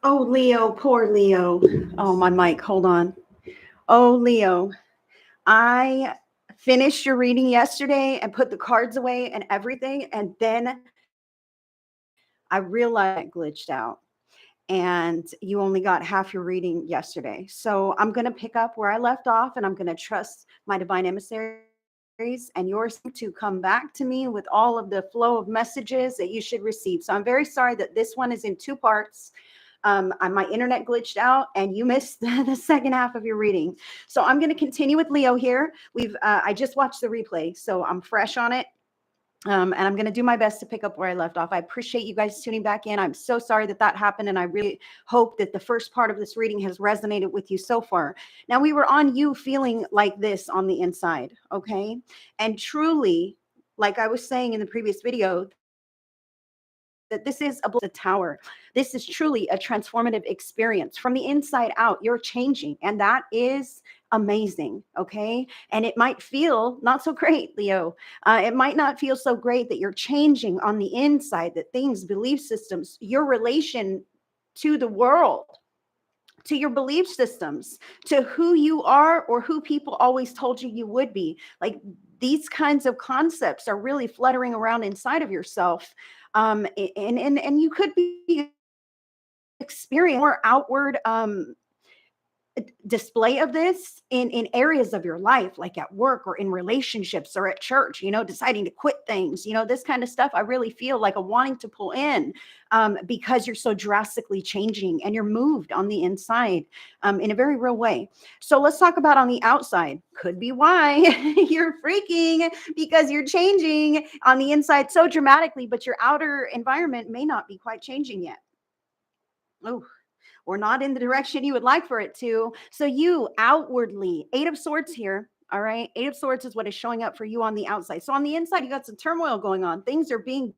Oh, Leo, poor Leo. Oh, my mic, hold on. Oh, Leo, I finished your reading yesterday and put the cards away and everything. And then I realized it glitched out and you only got half your reading yesterday. So I'm going to pick up where I left off and I'm going to trust my divine emissaries and yours to come back to me with all of the flow of messages that you should receive. So I'm very sorry that this one is in two parts. My internet glitched out and you missed the second half of your reading. So I'm going to continue with Leo here. I just watched the replay, so I'm fresh on it. And I'm going to do my best to pick up where I left off. I appreciate you guys tuning back in. I'm so sorry that that happened. And I really hope that the first part of this reading has resonated with you so far. Now, we were on you feeling like this on the inside. Okay. And truly, like I was saying in the previous video, that this is a tower. This is truly a transformative experience. From the inside out, you're changing. And that is amazing. Okay. And it might feel not so great, Leo. It might not feel so great that you're changing on the inside, that things, belief systems, your relation to the world, to your belief systems, to who you are or who people always told you you would be. Like these kinds of concepts are really fluttering around inside of yourself. And you could be experiencing more outward display of this in areas of your life, like at work or in relationships or at church, deciding to quit things, this kind of stuff. I really feel like a wanting to pull in, because you're so drastically changing and you're moved on the inside, in a very real way. So let's talk about on the outside. Could be why you're freaking, because you're changing on the inside so dramatically, but your outer environment may not be quite changing yet. Oh, or not in the direction you would like for it to. So you outwardly, Eight of Swords here. All right. Eight of Swords is what is showing up for you on the outside. So on the inside, you got some turmoil going on. Things are being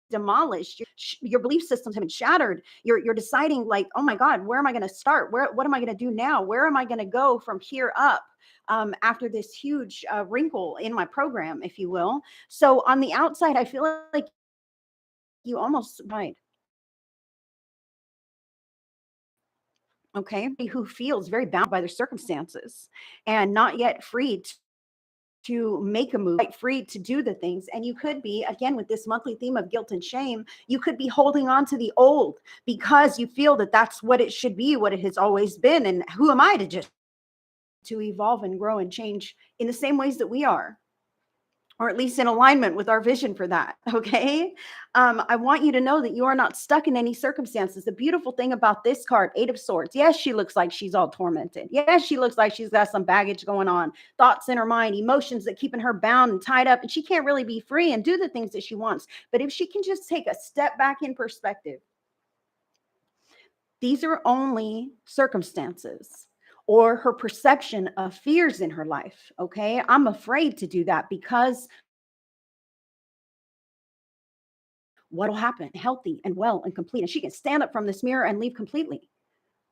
demolished. Your belief systems have been shattered. You're deciding like, oh my God, where am I going to start? What am I going to do now? Where am I going to go from here up? After this huge wrinkle in my program, if you will. So on the outside, I feel like you almost okay, who feels very bound by their circumstances and not yet free to make a move, quite free to do the things. And you could be, again, with this monthly theme of guilt and shame, you could be holding on to the old because you feel that that's what it should be, what it has always been. And who am I to just to evolve and grow and change in the same ways that we are, or at least in alignment with our vision for that. Okay. I want you to know that you are not stuck in any circumstances. The beautiful thing about this card, Eight of Swords, yes, she looks like she's all tormented. Yes, she looks like she's got some baggage going on, thoughts in her mind, emotions that keeping her bound and tied up, and she can't really be free and do the things that she wants. But if she can just take a step back in perspective, these are only circumstances or her perception of fears in her life. Okay. I'm afraid to do that because what'll happen? Healthy and well and complete. And she can stand up from this mirror and leave completely.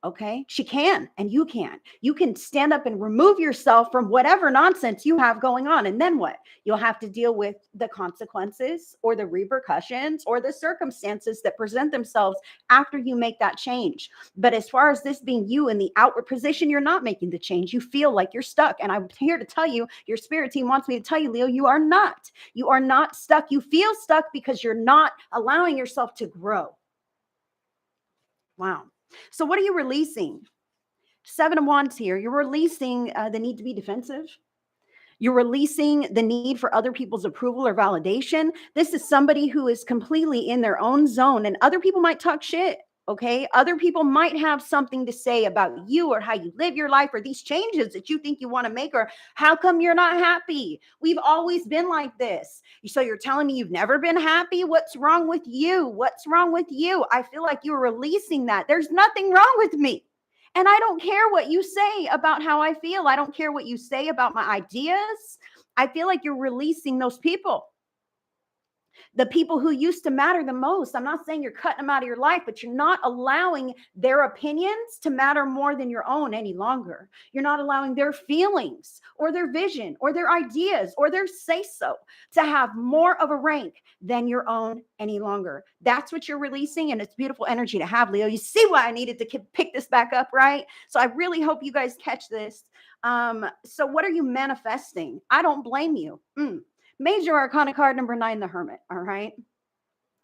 Okay. She can, and you can. You can stand up and remove yourself from whatever nonsense you have going on. And then what? You'll have to deal with the consequences or the repercussions or the circumstances that present themselves after you make that change. But as far as this being you in the outward position, you're not making the change. You feel like you're stuck. And I'm here to tell you, your spirit team wants me to tell you, Leo, you are not. You are not stuck. You feel stuck because you're not allowing yourself to grow. Wow. So, what are you releasing? Seven of Wands here. You're releasing the need to be defensive. You're releasing the need for other people's approval or validation. This is somebody who is completely in their own zone, and other people might talk shit. Okay. Other people might have something to say about you or how you live your life or these changes that you think you want to make, or how come you're not happy? We've always been like this. So you're telling me you've never been happy? What's wrong with you? What's wrong with you? I feel like you're releasing that. There's nothing wrong with me. And I don't care what you say about how I feel. I don't care what you say about my ideas. I feel like you're releasing those people. The people who used to matter the most. I'm not saying you're cutting them out of your life, but you're not allowing their opinions to matter more than your own any longer. You're not allowing their feelings or their vision or their ideas or their say so to have more of a rank than your own any longer. That's what you're releasing, and it's beautiful energy to have, Leo. You see why I needed to pick this back up, right? So I really hope you guys catch this. So what are you manifesting? I don't blame you. Major Arcana card number 9, the Hermit. All right.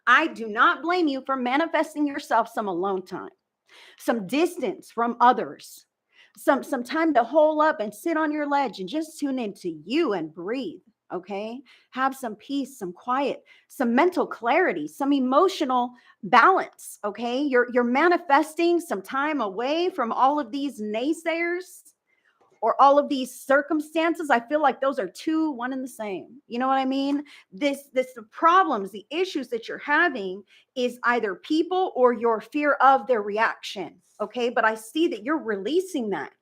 I do not blame you for manifesting yourself some alone time, some distance from others, some time to hole up and sit on your ledge and just tune into you and breathe. Okay. Have some peace, some quiet, some mental clarity, some emotional balance. Okay. You're manifesting some time away from all of these naysayers or all of these circumstances. I feel like those are one and the same. You know what I mean? The problems, the issues that you're having is either people or your fear of their reaction. Okay. But I see that you're releasing that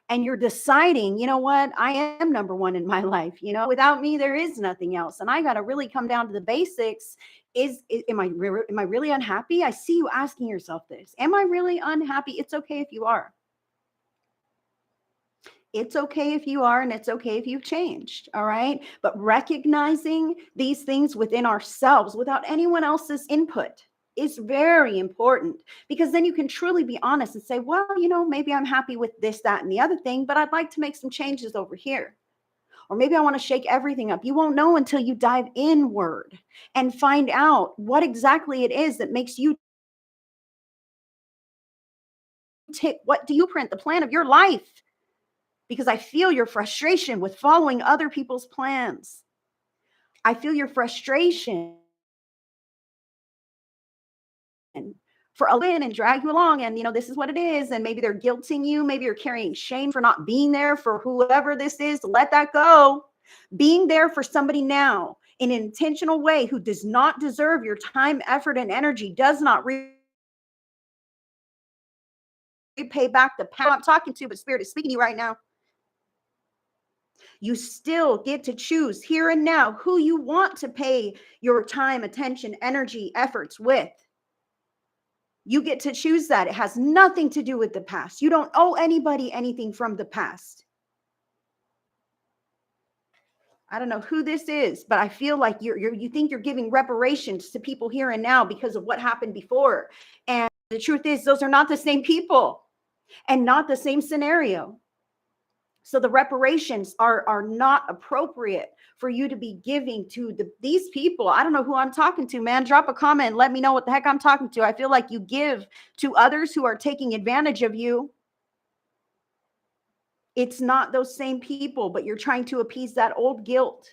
and you're deciding, you know what? I am number one in my life. You know, without me, there is nothing else. And I got to really come down to the basics. Am I really unhappy? I see you asking yourself this. Am I really unhappy? It's okay if you are. It's okay if you are, and it's okay if you've changed. All right. But recognizing these things within ourselves without anyone else's input is very important, because then you can truly be honest and say, well, you know, maybe I'm happy with this, that, and the other thing, but I'd like to make some changes over here. Or maybe I want to shake everything up. You won't know until you dive inward and find out what exactly it is that makes you tick. What do you print? The plan of your life. Because I feel your frustration with following other people's plans. I feel your frustration for a win and drag you along. And, you know, this is what it is. And maybe they're guilting you. Maybe you're carrying shame for not being there for whoever this is. Let that go. Being there for somebody now in an intentional way who does not deserve your time, effort, and energy does not repay back the power I'm talking to, but Spirit is speaking to you right now. You still get to choose here and now who you want to pay your time, attention, energy, efforts with. You get to choose that. It has nothing to do with the past. You don't owe anybody anything from the past. I don't know who this is, but I feel like you think you're giving reparations to people here and now because of what happened before. And the truth is, those are not the same people and not the same scenario. So the reparations are not appropriate for you to be giving to these people. I don't know who I'm talking to, man. Drop a comment. Let me know what the heck I'm talking to. I feel like you give to others who are taking advantage of you. It's not those same people, but you're trying to appease that old guilt.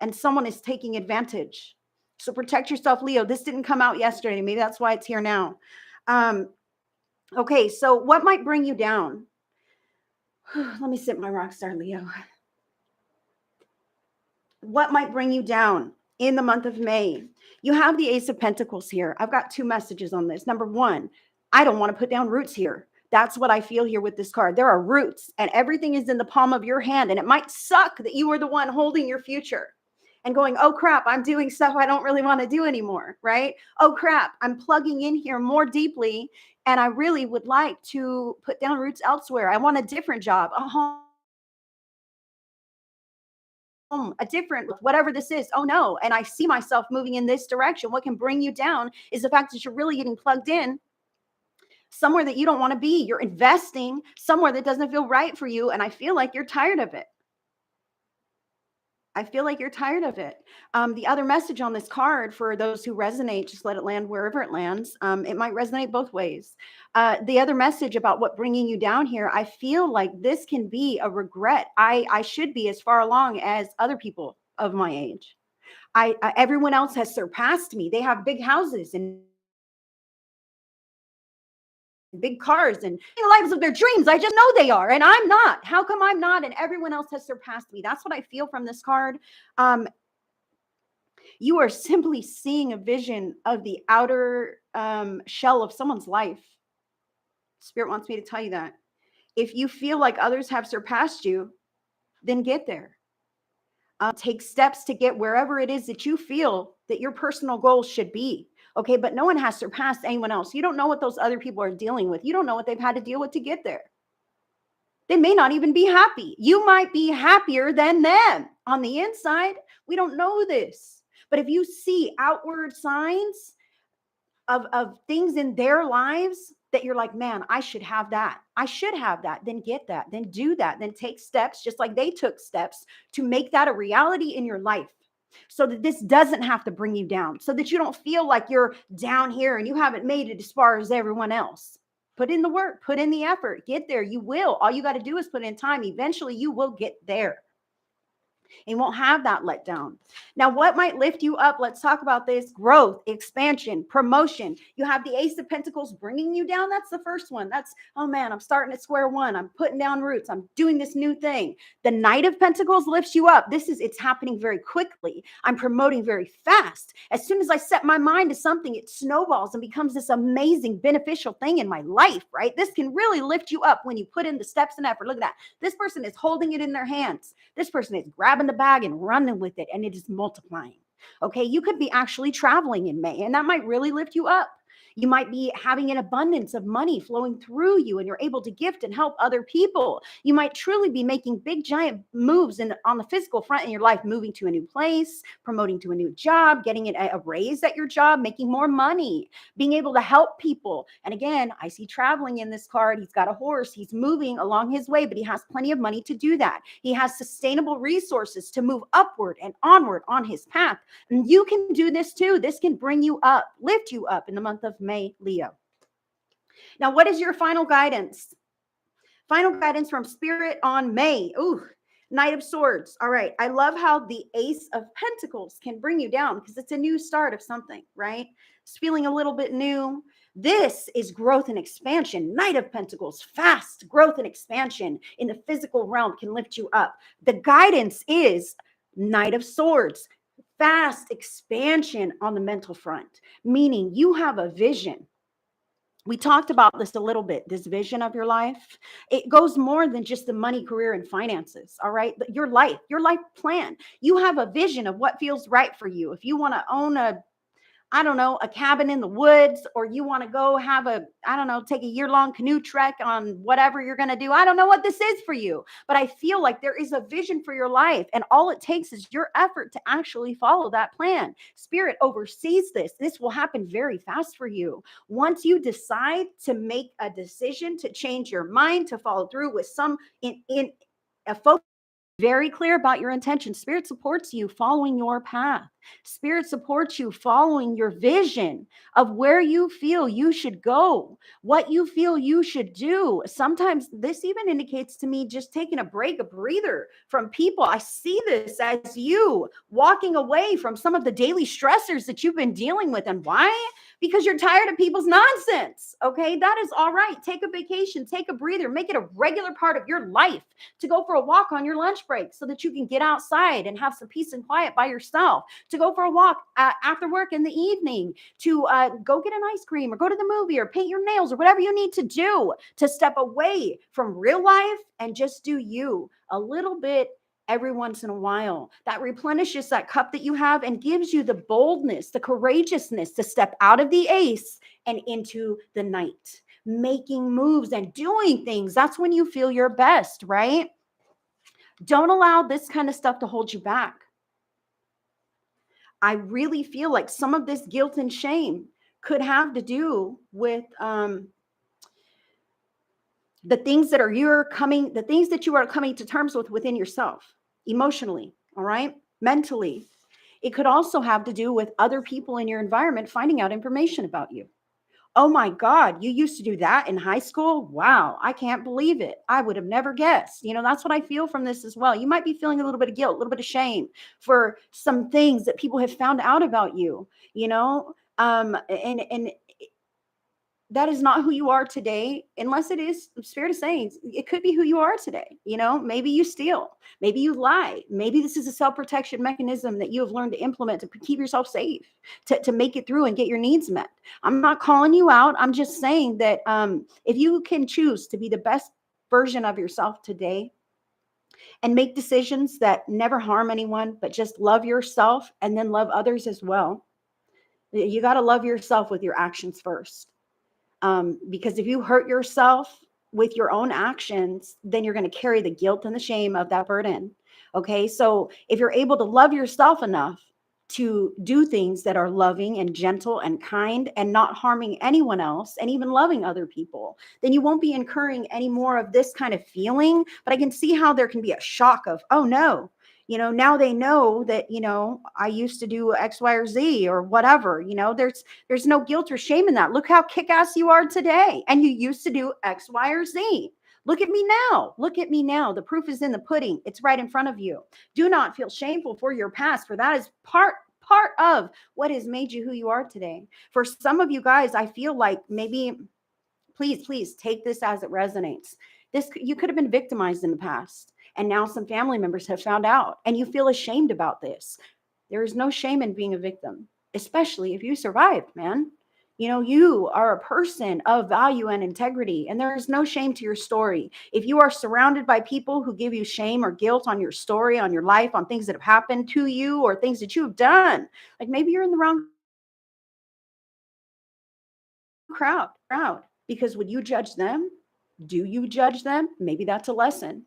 And someone is taking advantage. So protect yourself, Leo. This didn't come out yesterday. Maybe that's why it's here now. Okay, so what might bring you down? Let me sip my rock star, Leo. What might bring you down in the month of May? You have the Ace of Pentacles here. I've got 2 messages on this. Number 1, I don't want to put down roots here. That's what I feel here with this card. There are roots and everything is in the palm of your hand. And it might suck that you are the one holding your future and going, oh crap, I'm doing stuff I don't really want to do anymore, right? Oh crap, I'm plugging in here more deeply. And I really would like to put down roots elsewhere. I want a different job, a home, a different, whatever this is. Oh no. And I see myself moving in this direction. What can bring you down is the fact that you're really getting plugged in somewhere that you don't want to be. You're investing somewhere that doesn't feel right for you. And I feel like you're tired of it. I feel like you're tired of it. The other message on this card, for those who resonate, just let it land wherever it lands. It might resonate both ways. The other message about what bringing you down here, I feel like this can be a regret. I should be as far along as other people of my age. Everyone else has surpassed me. They have big houses and big cars and the lives of their dreams. I just know they are, and I'm not. How come I'm not? And everyone else has surpassed me. That's what I feel from this card. You are simply seeing a vision of the outer shell of someone's life. Spirit wants me to tell you that. If you feel like others have surpassed you, then get there. Take steps to get wherever it is that you feel that your personal goals should be. Okay, but no one has surpassed anyone else. You don't know what those other people are dealing with. You don't know what they've had to deal with to get there. They may not even be happy. You might be happier than them on the inside. We don't know this. But if you see outward signs of things in their lives that you're like, man, I should have that. I should have that. Then get that. Then do that. Then take steps, just like they took steps to make that a reality in your life, so that this doesn't have to bring you down, so that you don't feel like you're down here and you haven't made it as far as everyone else. Put in the work, put in the effort, get there. You will. All you got to do is put in time. Eventually, you will get there and won't have that letdown. Now, what might lift you up? Let's talk about this. Growth, expansion, promotion. You have the Ace of Pentacles bringing you down. That's the first one. That's, oh man, I'm starting at square one. I'm putting down roots. I'm doing this new thing. The Knight of Pentacles lifts you up. It's happening very quickly. I'm promoting very fast. As soon as I set my mind to something, it snowballs and becomes this amazing, beneficial thing in my life, right? This can really lift you up when you put in the steps and effort. Look at that. This person is holding it in their hands. This person is grabbing the bag and running with it, and it is multiplying. Okay, you could be actually traveling in May, and that might really lift you up. You might be having an abundance of money flowing through you, and you're able to gift and help other people. You might truly be making big, giant moves on the physical front in your life, moving to a new place, promoting to a new job, getting a raise at your job, making more money, being able to help people. And again, I see traveling in this card. He's got a horse. He's moving along his way, but he has plenty of money to do that. He has sustainable resources to move upward and onward on his path. And you can do this too. This can bring you up, lift you up in the month of May, Leo. Now, what is your final guidance? Final guidance from Spirit on May. Ooh, Knight of Swords. All right. I love how the Ace of Pentacles can bring you down because it's a new start of something, right? It's feeling a little bit new. This is growth and expansion. Knight of Pentacles, fast growth and expansion in the physical realm can lift you up. The guidance is Knight of Swords. Fast expansion on the mental front, meaning you have a vision. We talked about this a little bit, this vision of your life. It goes more than just the money, career, and finances, all right? But your life plan. You have a vision of what feels right for you. If you want to own a cabin in the woods, or you want to go have take a year-long canoe trek on whatever you're going to do. I don't know what this is for you, but I feel like there is a vision for your life, and all it takes is your effort to actually follow that plan. Spirit oversees this. This will happen very fast for you. Once you decide to make a decision, to change your mind, to follow through with some in a focus, very clear about your intention. Spirit supports you following your path. Spirit supports you following your vision of where you feel you should go, what you feel you should do. Sometimes this even indicates to me just taking a break, a breather from people. I see this as you walking away from some of the daily stressors that you've been dealing with. And why? Because you're tired of people's nonsense. Okay, that is all right. Take a vacation, take a breather, make it a regular part of your life to go for a walk on your lunch break so that you can get outside and have some peace and quiet by yourself, to go for a walk after work in the evening, to go get an ice cream or go to the movie or paint your nails or whatever you need to do to step away from real life and just do you a little bit every once in a while. That replenishes that cup that you have and gives you the boldness, the courageousness to step out of the Ace and into the Knight, making moves and doing things. That's when you feel your best, right? Don't allow this kind of stuff to hold you back. I really feel like some of this guilt and shame could have to do with the things that you are coming to terms with within yourself, emotionally, all right, mentally. It could also have to do with other people in your environment finding out information about you. Oh my God, you used to do that in high school? Wow, I can't believe it. I would have never guessed. That's what I feel from this as well. You might be feeling a little bit of guilt, a little bit of shame for some things that people have found out about you, and that is not who you are today, unless it is, Spirit is saying, it could be who you are today. Maybe you steal, maybe you lie. Maybe this is a self-protection mechanism that you have learned to implement to keep yourself safe, to make it through and get your needs met. I'm not calling you out. I'm just saying that if you can choose to be the best version of yourself today, and make decisions that never harm anyone, but just love yourself and then love others as well. You got to love yourself with your actions first. Because if you hurt yourself with your own actions, then you're going to carry the guilt and the shame of that burden. Okay. So if you're able to love yourself enough to do things that are loving and gentle and kind and not harming anyone else and even loving other people, then you won't be incurring any more of this kind of feeling. But I can see how there can be a shock of, oh no, now they know that, I used to do X, Y, or Z or whatever. There's no guilt or shame in that. Look how kick-ass you are today. And you used to do X, Y, or Z. Look at me now. Look at me now. The proof is in the pudding. It's right in front of you. Do not feel shameful for your past, for that is part of what has made you who you are today. For some of you guys, I feel like maybe, please take this as it resonates. You could have been victimized in the past, and now some family members have found out, and you feel ashamed about this. There is no shame in being a victim, especially if you survived, man. You are a person of value and integrity, and there is no shame to your story. If you are surrounded by people who give you shame or guilt on your story, on your life, on things that have happened to you or things that you've done, like maybe you're in the wrong crowd. Because would you judge them? Do you judge them? Maybe that's a lesson.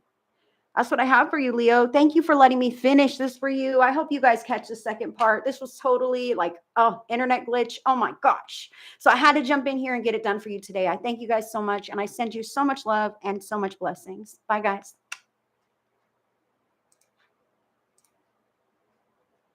That's what I have for you, Leo. Thank you for letting me finish this for you. I hope you guys catch the second part. This was totally like, oh, internet glitch. Oh my gosh. So I had to jump in here and get it done for you today. I thank you guys so much. And I send you so much love and so much blessings. Bye, guys.